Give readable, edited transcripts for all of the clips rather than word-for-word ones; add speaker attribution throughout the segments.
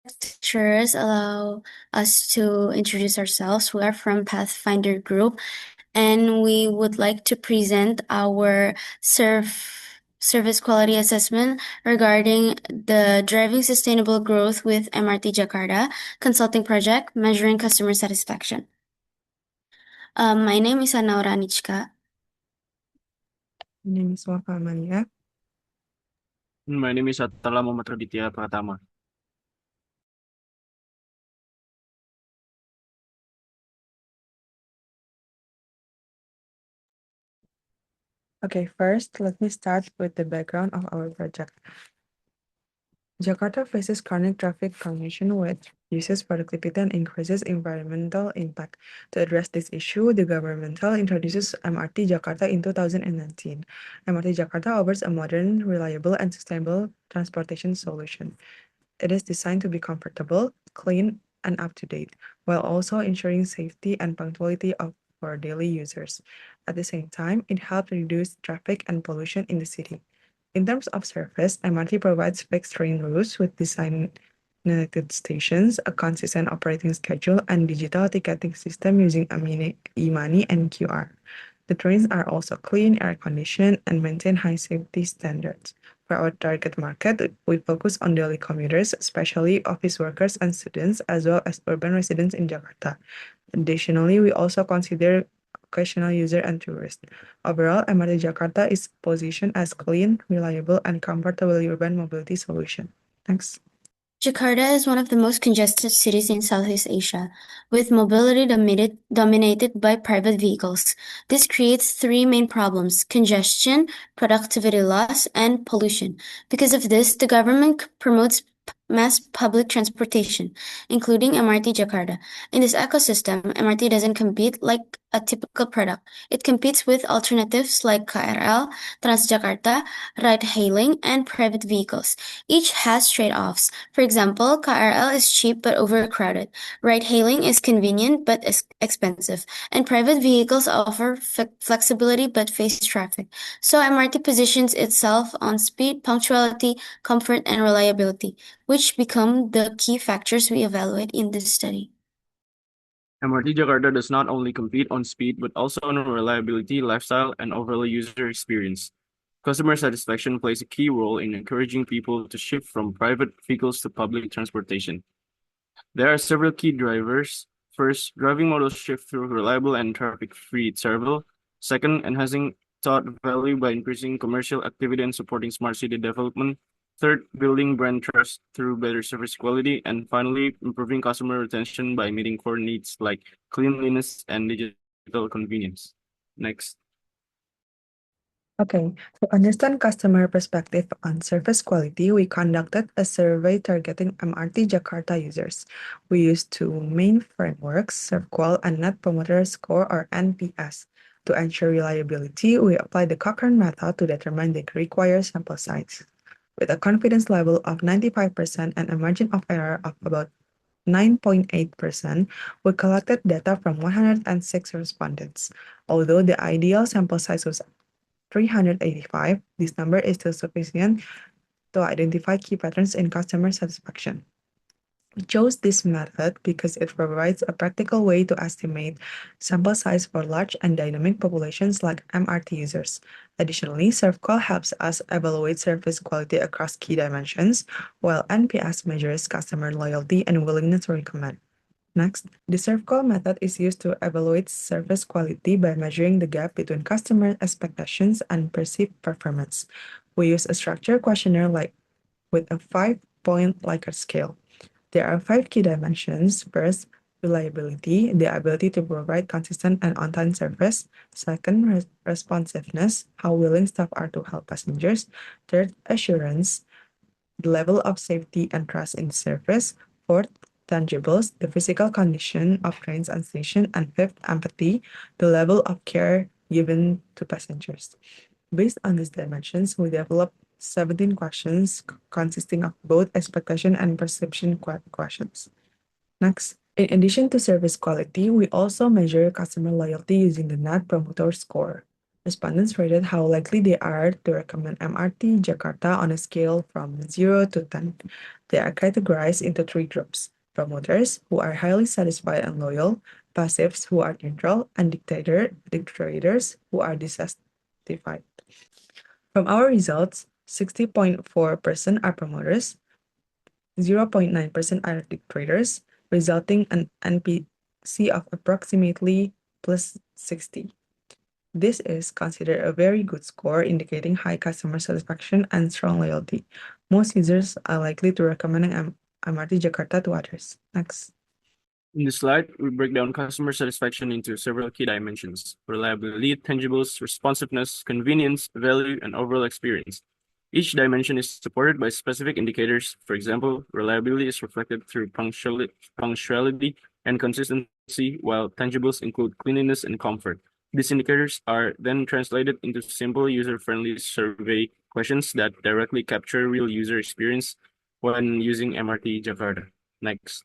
Speaker 1: lecturers allow us to introduce ourselves. We are from Pathfinder Group, and we would like to present our service quality assessment regarding the Driving Sustainable Growth with MRT Jakarta consulting project measuring customer satisfaction. My name is Anna Oranichka.
Speaker 2: My name is Wafa Amalia.
Speaker 3: My name is Atala Muhammad Raditya Pratama.
Speaker 2: Okay, first, let me start with the background of our project. Jakarta faces chronic traffic congestion which reduces productivity and increases environmental impact. To address this issue, the government introduces MRT Jakarta in 2019. MRT Jakarta offers a modern, reliable, and sustainable transportation solution. It is designed to be comfortable, clean, and up-to-date, while also ensuring safety and punctuality for daily users. At the same time, it helps reduce traffic and pollution in the city. In terms of service, MRT provides fixed train routes with designated stations, a consistent operating schedule, and digital ticketing system using e-money and QR. The trains are also clean, air-conditioned, and maintain high safety standards. For our target market, we focus on daily commuters, especially office workers and students, as well as urban residents in Jakarta. Additionally, we also consider occasional user and tourists. Overall, MRT Jakarta is positioned as clean, reliable, and comfortable urban mobility solution. Thanks.
Speaker 1: Jakarta is one of the most congested cities in Southeast Asia, with mobility dominated by private vehicles. This creates three main problems: congestion, productivity loss, and pollution. Because of this, the government promotes mass public transportation, including MRT Jakarta. In this ecosystem, MRT doesn't compete like a typical product. It competes with alternatives like KRL, Transjakarta, ride-hailing, and private vehicles. Each has trade-offs. For example, KRL is cheap but overcrowded. Ride-hailing is convenient but expensive. And private vehicles offer flexibility but face traffic. So MRT positions itself on speed, punctuality, comfort, and reliability, which become the key factors we evaluate in this study.
Speaker 3: MRT Jakarta does not only compete on speed, but also on reliability, lifestyle, and overall user experience. Customer satisfaction plays a key role in encouraging people to shift from private vehicles to public transportation. There are several key drivers. First, driving models shift through reliable and traffic-free travel. Second, enhancing thought value by increasing commercial activity and supporting smart city development. Third, building brand trust through better service quality. And finally, improving customer retention by meeting core needs like cleanliness and digital convenience. Next.
Speaker 2: Okay, to understand customer perspective on service quality, we conducted a survey targeting MRT Jakarta users. We used two main frameworks, ServQual and Net Promoter Score or NPS. To ensure reliability, we applied the Cochrane method to determine the required sample size. With a confidence level of 95% and a margin of error of about 9.8%, we collected data from 106 respondents. Although the ideal sample size was 385, this number is still sufficient to identify key patterns in customer satisfaction. We chose this method because it provides a practical way to estimate sample size for large and dynamic populations like MRT users. Additionally, ServQual helps us evaluate service quality across key dimensions, while NPS measures customer loyalty and willingness to recommend. Next, the ServQual method is used to evaluate service quality by measuring the gap between customer expectations and perceived performance. We use a structured questionnaire with a 5-point Likert scale. There are 5 key dimensions. First, reliability, the ability to provide consistent and on-time service. Second, responsiveness, how willing staff are to help passengers. Third, assurance, the level of safety and trust in service. Fourth, tangibles, the physical condition of trains and stations. And fifth, empathy, the level of care given to passengers. Based on these dimensions, we developed 17 questions consisting of both expectation and perception questions. Next, in addition to service quality, we also measure customer loyalty using the Net Promoter Score. Respondents rated how likely they are to recommend MRT Jakarta on a scale from 0 to 10. They are categorized into three groups: promoters, who are highly satisfied and loyal; passives, who are neutral; and dictators, who are dissatisfied. From our results, 60.4% are promoters, 0.9% are dictators, resulting in NPC of approximately plus 60. This is considered a very good score, indicating high customer satisfaction and strong loyalty. Most users are likely to recommend MRT Jakarta to others. Next.
Speaker 3: In this slide, we break down customer satisfaction into several key dimensions: reliability, tangibles, responsiveness, convenience, value, and overall experience. Each dimension is supported by specific indicators. For example, reliability is reflected through punctuality and consistency, while tangibles include cleanliness and comfort. These indicators are then translated into simple, user-friendly survey questions that directly capture real user experience when using MRT Jakarta. Next.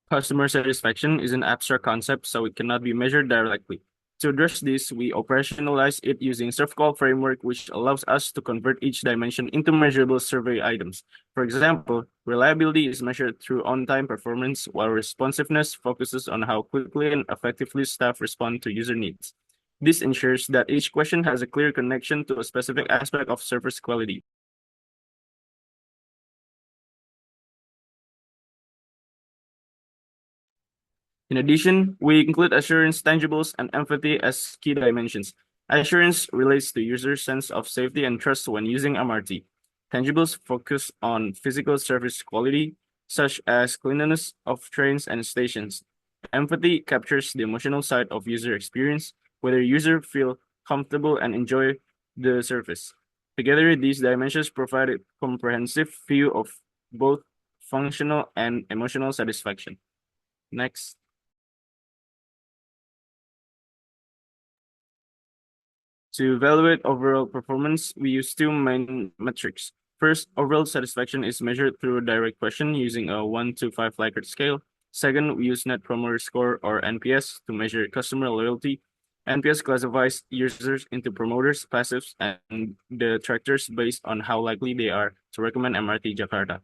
Speaker 3: Customer satisfaction is an abstract concept, so it cannot be measured directly. To address this, we operationalize it using SurfQual framework, which allows us to convert each dimension into measurable survey items. For example, reliability is measured through on-time performance, while responsiveness focuses on how quickly and effectively staff respond to user needs. This ensures that each question has a clear connection to a specific aspect of service quality. In addition, we include assurance, tangibles, and empathy as key dimensions. Assurance relates to users' sense of safety and trust when using MRT. Tangibles focus on physical service quality, such as cleanliness of trains and stations. Empathy captures the emotional side of user experience, whether users feel comfortable and enjoy the service. Together, these dimensions provide a comprehensive view of both functional and emotional satisfaction. Next. To evaluate overall performance, we use two main metrics. First, overall satisfaction is measured through a direct question using a 1 to 5 Likert scale. Second, we use Net Promoter Score or NPS to measure customer loyalty. NPS classifies users into promoters, passives, and detractors based on how likely they are to recommend MRT Jakarta.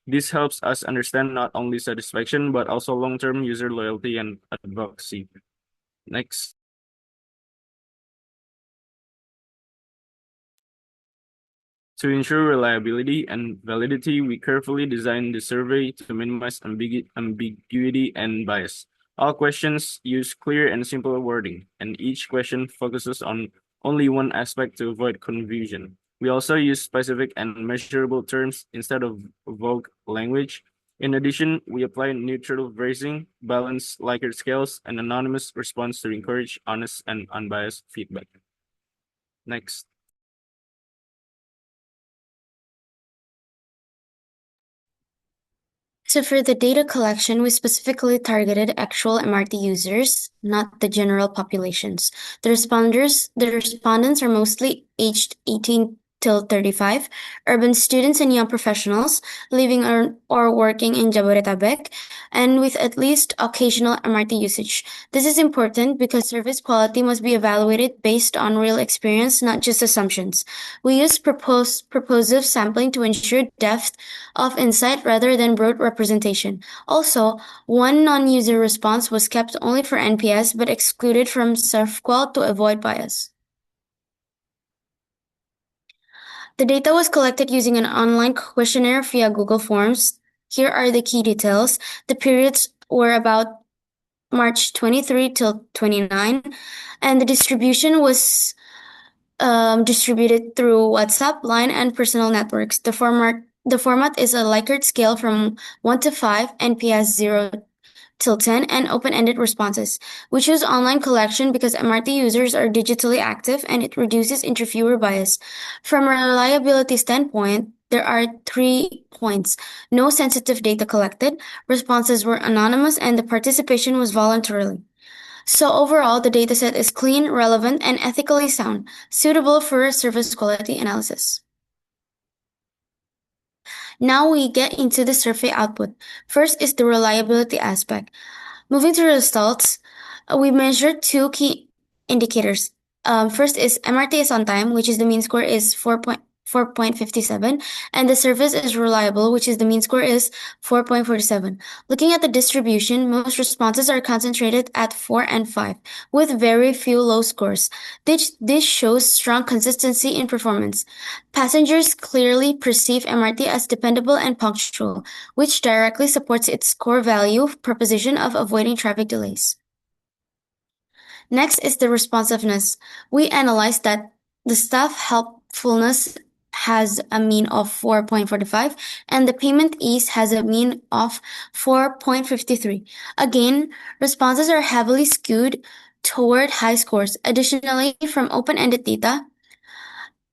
Speaker 3: This helps us understand not only satisfaction, but also long-term user loyalty and advocacy. Next. To ensure reliability and validity, we carefully designed the survey to minimize ambiguity and bias. All questions use clear and simple wording, and each question focuses on only one aspect to avoid confusion. We also use specific and measurable terms instead of vague language. In addition, we apply neutral phrasing, balanced Likert scales, and anonymous response to encourage honest and unbiased feedback. Next.
Speaker 1: So for the data collection, we specifically targeted actual MRT users, not the general populations. The respondents are mostly aged 18 till 35, urban students and young professionals living or working in Jabodetabek, and with at least occasional MRT usage. This is important because service quality must be evaluated based on real experience, not just assumptions. We use proposive sampling to ensure depth of insight rather than broad representation. Also, one non-user response was kept only for NPS but excluded from SurfQual to avoid bias. The data was collected using an online questionnaire via Google Forms. Here are the key details. The periods were about March 23 till 29, and the distribution was distributed through WhatsApp, Line, and personal networks. The format is a Likert scale from 1 to 5, NPS 0 till 10, and open-ended responses. We choose online collection because MRT users are digitally active and it reduces interviewer bias. From a reliability standpoint, there are 3 points. No sensitive data collected, responses were anonymous, and the participation was voluntarily. So overall, the dataset is clean, relevant, and ethically sound, suitable for service quality analysis. Now we get into the survey output. First is the reliability aspect. Moving to the results, We measured two key indicators. First is MRT is on time, which is the mean score is 4.57, and the service is reliable, which is the mean score is 4.47. Looking at the distribution, most responses are concentrated at 4 and 5, with very few low scores. This shows strong consistency in performance. Passengers clearly perceive MRT as dependable and punctual, which directly supports its core value proposition of avoiding traffic delays. Next is the responsiveness. We analyzed that the staff helpfulness has a mean of 4.45 and the payment ease has a mean of 4.53. Again, responses are heavily skewed toward high scores. Additionally, from open-ended data,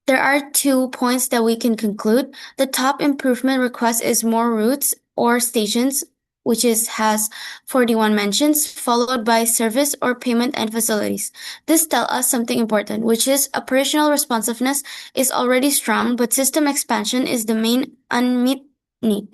Speaker 1: there are 2 points that we can conclude. The top improvement request is more routes or stations, which has 41 mentions, followed by service or payment and facilities. This tells us something important, which is operational responsiveness is already strong, but system expansion is the main unmet need.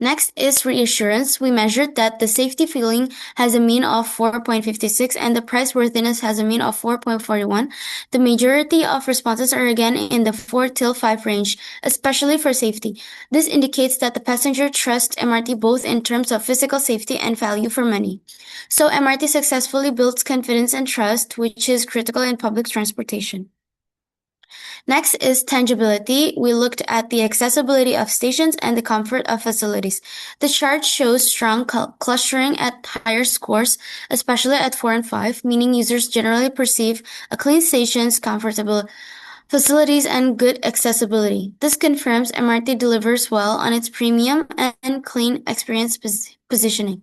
Speaker 1: Next is reassurance. We measured that the safety feeling has a mean of 4.56 and the price worthiness has a mean of 4.41. The majority of responses are again in the 4 till 5 range, especially for safety. This indicates that the passenger trusts MRT both in terms of physical safety and value for money. So MRT successfully builds confidence and trust, which is critical in public transportation. Next is tangibility. We looked at the accessibility of stations and the comfort of facilities. The chart shows strong clustering at higher scores, especially at 4 and 5, meaning users generally perceive a clean stations, comfortable facilities, and good accessibility. This confirms MRT delivers well on its premium and clean experience positioning.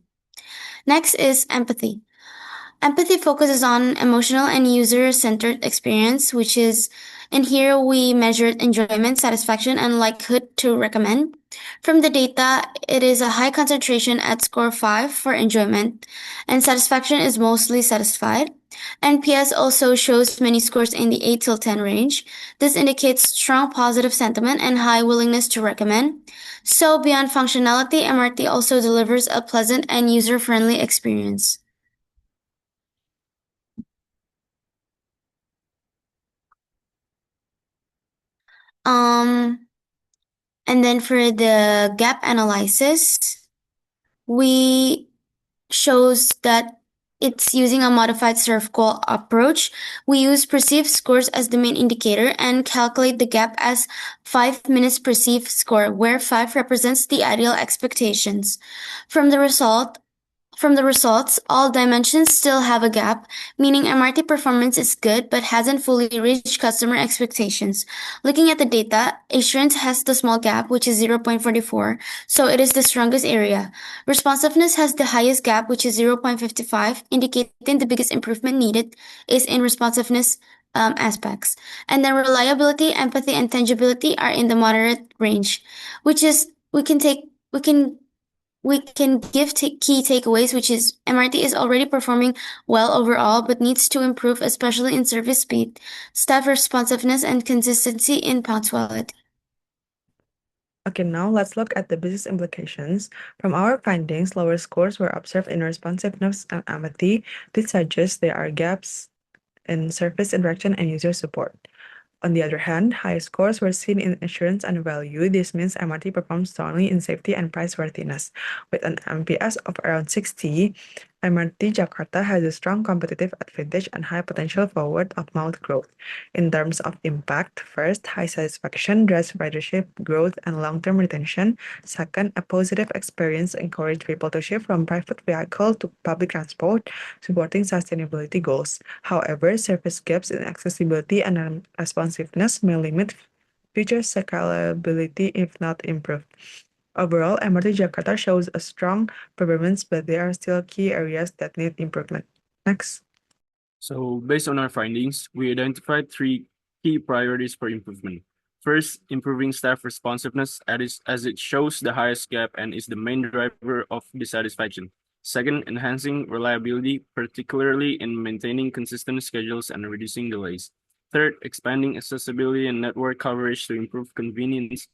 Speaker 1: Next is empathy. Empathy focuses on emotional and user-centered experience, which is, and here we measured enjoyment, satisfaction, and likelihood to recommend. From the data, it is a high concentration at score 5 for enjoyment, and satisfaction is mostly satisfied. NPS also shows many scores in the 8 till 10 range. This indicates strong positive sentiment and high willingness to recommend. So beyond functionality, MRT also delivers a pleasant and user-friendly experience. And then for the gap analysis, we shows that it's using a modified SERVQual approach. We use perceived scores as the main indicator and calculate the gap as 5 minutes perceived score, where 5 represents the ideal expectations. From the results, all dimensions still have a gap, meaning MRT performance is good but hasn't fully reached customer expectations. Looking at the data, assurance has the small gap, which is 0.44, so it is the strongest area. Responsiveness has the highest gap, which is 0.55, indicating the biggest improvement needed is in responsiveness aspects. And then reliability, empathy, and tangibility are in the moderate range, which is we can give key takeaways, which is MRT is already performing well overall, but needs to improve, especially in service speed, staff responsiveness, and consistency in punctuality.
Speaker 2: Okay, now let's look at the business implications. From our findings, lower scores were observed in responsiveness and empathy. This suggests there are gaps in service interaction and user support. On the other hand, high scores were seen in assurance and value. This means MRT performs strongly in safety and price-worthiness. With an NPS of around 60, MRT Jakarta has a strong competitive advantage and high potential for word-of-mouth growth. In terms of impact, first, high satisfaction drives ridership growth and long-term retention. Second, a positive experience encourages people to shift from private vehicle to public transport, supporting sustainability goals. However, service gaps in accessibility and responsiveness may limit future scalability if not improved. Overall, MRT Jakarta shows a strong performance, but there are still key areas that need improvement. Next.
Speaker 3: So, based on our findings, we identified 3 key priorities for improvement. First, improving staff responsiveness as it shows the highest gap and is the main driver of dissatisfaction. Second, enhancing reliability, particularly in maintaining consistent schedules and reducing delays. Third, expanding accessibility and network coverage to improve convenience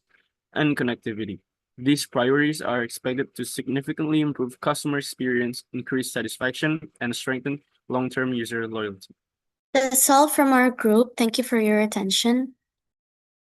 Speaker 3: and connectivity. These priorities are expected to significantly improve customer experience, increase satisfaction, and strengthen long-term user loyalty.
Speaker 1: That's all from our group. Thank you for your attention.